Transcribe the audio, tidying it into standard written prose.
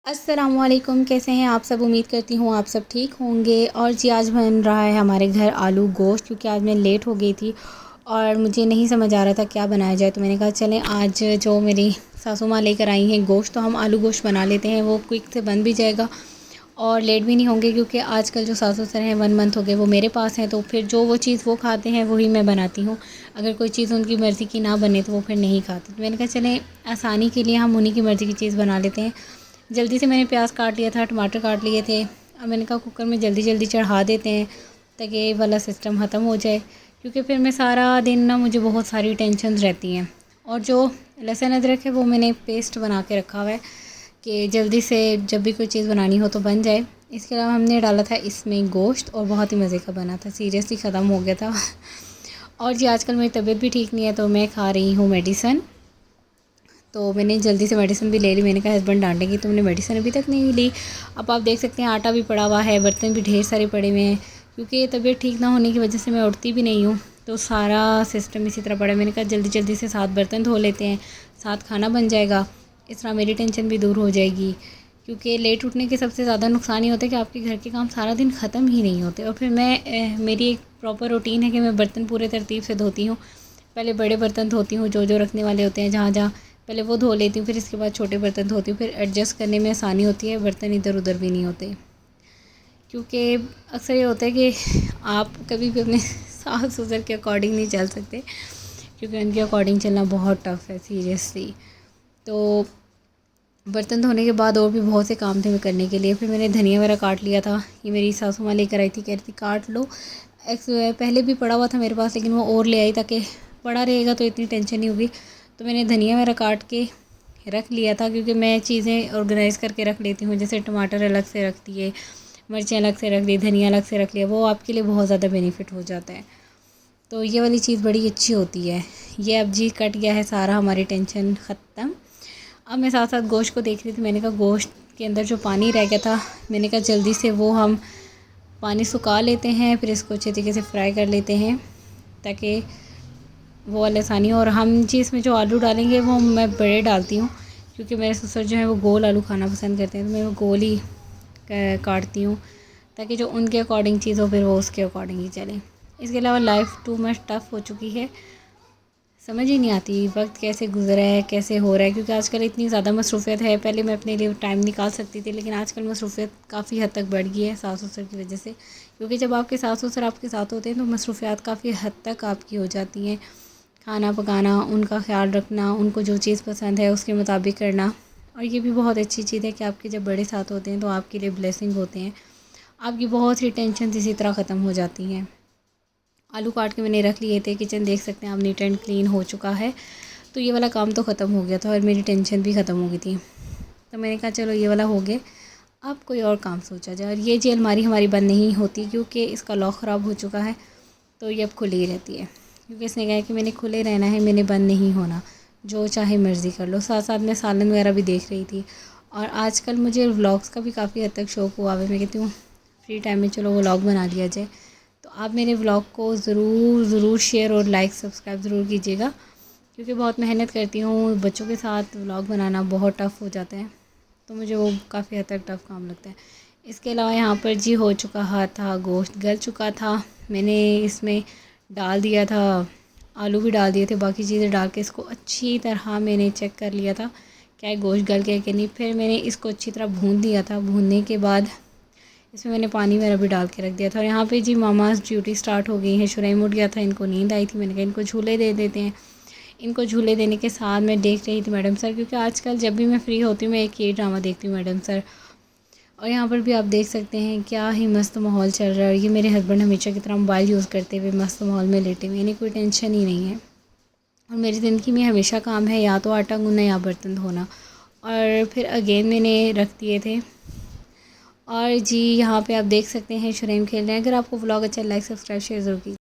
अस्सलामुअलैकुम, कैसे हैं आप सब। उम्मीद करती हूँ आप सब ठीक होंगे। और जी आज बन रहा है हमारे घर आलू गोश्त, क्योंकि आज मैं लेट हो गई थी और मुझे नहीं समझ आ रहा था क्या बनाया जाए। तो मैंने कहा चलें आज जो मेरी सासू माँ लेकर आई हैं गोश्त, तो हम आलू गोश्त बना लेते हैं। वो क्विक से बन भी जाएगा और लेट भी नहीं होंगे, क्योंकि आजकल जो सासू सर हैं 1 मंथ हो गए वो मेरे पास हैं। तो फिर जो वो चीज़ वो खाते हैं वही मैं बनाती हूँ। अगर कोई चीज़ उनकी मर्ज़ी की ना बने तो वो फिर नहीं खाते। तो मैंने कहा चलें आसानी के लिए हम उन्हीं की मर्ज़ी की चीज़ बना लेते हैं। जल्दी से मैंने प्याज काट लिया था, टमाटर काट लिए थे। अब मैंने कहा कुकर में जल्दी जल्दी चढ़ा देते हैं ताकि ये वाला सिस्टम ख़त्म हो जाए, क्योंकि फिर मैं सारा दिन ना मुझे बहुत सारी टेंशन रहती हैं। और जो लहसुन अदरक है वो मैंने पेस्ट बना के रखा हुआ है कि जल्दी से जब भी कोई चीज़ बनानी हो तो बन जाए। इसके अलावा हमने डाला था इसमें गोश्त और बहुत ही मज़े का बना था, सीरियसली ख़त्म हो गया था। और जी आजकल मेरी तबीयत भी ठीक नहीं है तो मैं खा रही हूँ मेडिसन। तो मैंने जल्दी से मेडिसिन भी ले ली। मैंने कहा हस्बैंड डांटेंगे तुमने मेडिसिन अभी तक नहीं ली। अब आप देख सकते हैं आटा भी पड़ा हुआ है, बर्तन भी ढेर सारे पड़े हुए हैं, क्योंकि तबीयत ठीक ना होने की वजह से मैं उठती भी नहीं हूँ। तो सारा सिस्टम इसी तरह पड़ा है। मैंने कहा जल्दी जल्दी से 7 बर्तन धो लेते हैं, 7 खाना बन जाएगा, इस तरह मेरी टेंशन भी दूर हो जाएगी। क्योंकि लेट उठने के सबसे ज़्यादा नुकसान ये होता है कि आपके घर के काम सारा दिन ख़त्म ही नहीं होते। और फिर मेरी एक प्रॉपर रूटीन है कि मैं बर्तन पूरे तरतीब से धोती हूँ। पहले बड़े बर्तन धोती हूँ जो जो रखने वाले होते हैं, जहाँ जहाँ पहले वो धो लेती हूँ, फिर इसके बाद छोटे बर्तन धोती हूँ। फिर एडजस्ट करने में आसानी होती है, बर्तन इधर उधर भी नहीं होते। क्योंकि अक्सर ये होता है कि आप कभी भी अपने सास ससुर के अकॉर्डिंग नहीं चल सकते, क्योंकि उनके अकॉर्डिंग चलना बहुत टफ़ है सीरियसली। तो बर्तन धोने के बाद और भी बहुत से काम थे मैं करने के लिए। फिर मैंने धनिया वगैरह काट लिया था, ये मेरी सासू माँ लेकर आई थी, कह रही थी काट लो। पहले भी पड़ा हुआ था मेरे पास, लेकिन वो और ले आई ताकि पड़ा रहेगा तो इतनी टेंशन नहीं होगी। तो मैंने धनिया वगैरह काट के रख लिया था, क्योंकि मैं चीज़ें ऑर्गेनाइज़ करके रख लेती हूँ। जैसे टमाटर अलग से रख दिए, मिर्चें अलग से रख दी, धनिया अलग से रख लिया, वो आपके लिए बहुत ज़्यादा बेनिफिट हो जाता है। तो ये वाली चीज़ बड़ी अच्छी होती है। ये अब जी कट गया है सारा, हमारी टेंशन ख़त्म। अब मैं साथ साथ गोश्त को देख रही थी। मैंने कहा गोश्त के अंदर जो पानी रह गया था, मैंने कहा जल्दी से वो हम पानी सुखा लेते हैं, फिर इसको अच्छे तरीके से फ्राई कर लेते हैं ताकि वो वाली आसानी हो। और हम जी इसमें जो आलू डालेंगे वो मैं बड़े डालती हूँ, क्योंकि मेरे ससुर जो है वो गोल आलू खाना पसंद करते हैं, तो मैं वो गोल ही काटती हूँ ताकि जो उनके अकॉर्डिंग चीज़ हो फिर वो उसके अकॉर्डिंग ही चले। इसके अलावा लाइफ टू मच टफ़ हो चुकी है, समझ ही नहीं आती वक्त कैसे गुजरा है, कैसे हो रहा है। क्योंकि आजकल इतनी ज़्यादा मसरूफ़ियत है। पहले मैं अपने लिए टाइम निकाल सकती थी, लेकिन आजकल मसरूफ़ियत काफ़ी हद तक बढ़ गई है सास ससुर की वजह से। क्योंकि जब आपके सास ससुर आपके साथ होते हैं तो मसरूफ़ियत काफ़ी हद तक आपकी हो जाती हैं। खाना पकाना, उनका ख़्याल रखना, उनको जो चीज़ पसंद है उसके मुताबिक करना। और ये भी बहुत अच्छी चीज़ है कि आपके जब बड़े साथ होते हैं तो आपके लिए ब्लेसिंग होते हैं। आपकी बहुत सी टेंशन इसी तरह ख़त्म हो जाती हैं। आलू काट के मैंने रख लिए थे। किचन देख सकते हैं आप नीट एंड क्लीन हो चुका है। तो ये वाला काम तो ख़त्म हो गया था और मेरी टेंशन भी ख़त्म हो गई थी। तो मैंने कहा चलो ये वाला हो गया, अब कोई और काम सोचा जाए। और ये जी अलमारी हमारी बंद नहीं होती, क्योंकि इसका लॉक ख़राब हो चुका है, तो ये अब खुली ही रहती है। क्योंकि इसने कहा कि मैंने खुले रहना है, मैंने बंद नहीं होना, जो चाहे मर्ज़ी कर लो। साथ साथ मैं सालन वगैरह भी देख रही थी। और आजकल मुझे व्लॉग्स का भी काफ़ी हद तक शौक़ हुआ है। मैं कहती हूँ फ्री टाइम में चलो व्लॉग बना लिया जाए। तो आप मेरे व्लॉग को ज़रूर शेयर और लाइक सब्सक्राइब ज़रूर कीजिएगा, क्योंकि बहुत मेहनत करती हूँ। बच्चों के साथ व्लॉग बनाना बहुत टफ़ हो जाता है, तो मुझे वो काफ़ी हद तक टफ़ काम लगता है। इसके अलावा यहाँ पर जी हो चुका था, गोश्त गल चुका था। मैंने इसमें डाल दिया था, आलू भी डाल दिए थे, बाकी चीज़ें डाल के इसको अच्छी तरह मैंने चेक कर लिया था क्या गोश्त गल गया कि नहीं। फिर मैंने इसको अच्छी तरह भून दिया था। भूनने के बाद इसमें मैंने पानी वगैरह भी डाल के रख दिया था। और यहाँ पे जी मामाज़ ड्यूटी स्टार्ट हो गई है। शुरैम उठ गया था, इनको नींद आई थी। मैंने कहा इनको झूले दे देते हैं। इनको झूले देने के साथ मैं देख रही थी मैडम सर, क्योंकि आजकल जब भी मैं फ्री होती हूँ मैं एक ये ड्रामा देखती हूँ, मैडम सर। और यहाँ पर भी आप देख सकते हैं क्या ही मस्त माहौल चल रहा है। और ये मेरे हस्बैंड हमेशा की तरह मोबाइल यूज़ करते हुए मस्त माहौल में लेटे हुए, इन्हें कोई टेंशन ही नहीं है। और मेरी ज़िंदगी में हमेशा काम है या तो आटा गूँधना या बर्तन धोना। और फिर अगेन मैंने रख दिए थे। और जी यहाँ पे आप देख सकते हैं शुरैम खेल रहे हैं। अगर आपको व्लॉग अच्छा लाइक सब्सक्राइब शेयर ज़रूर कीजिए।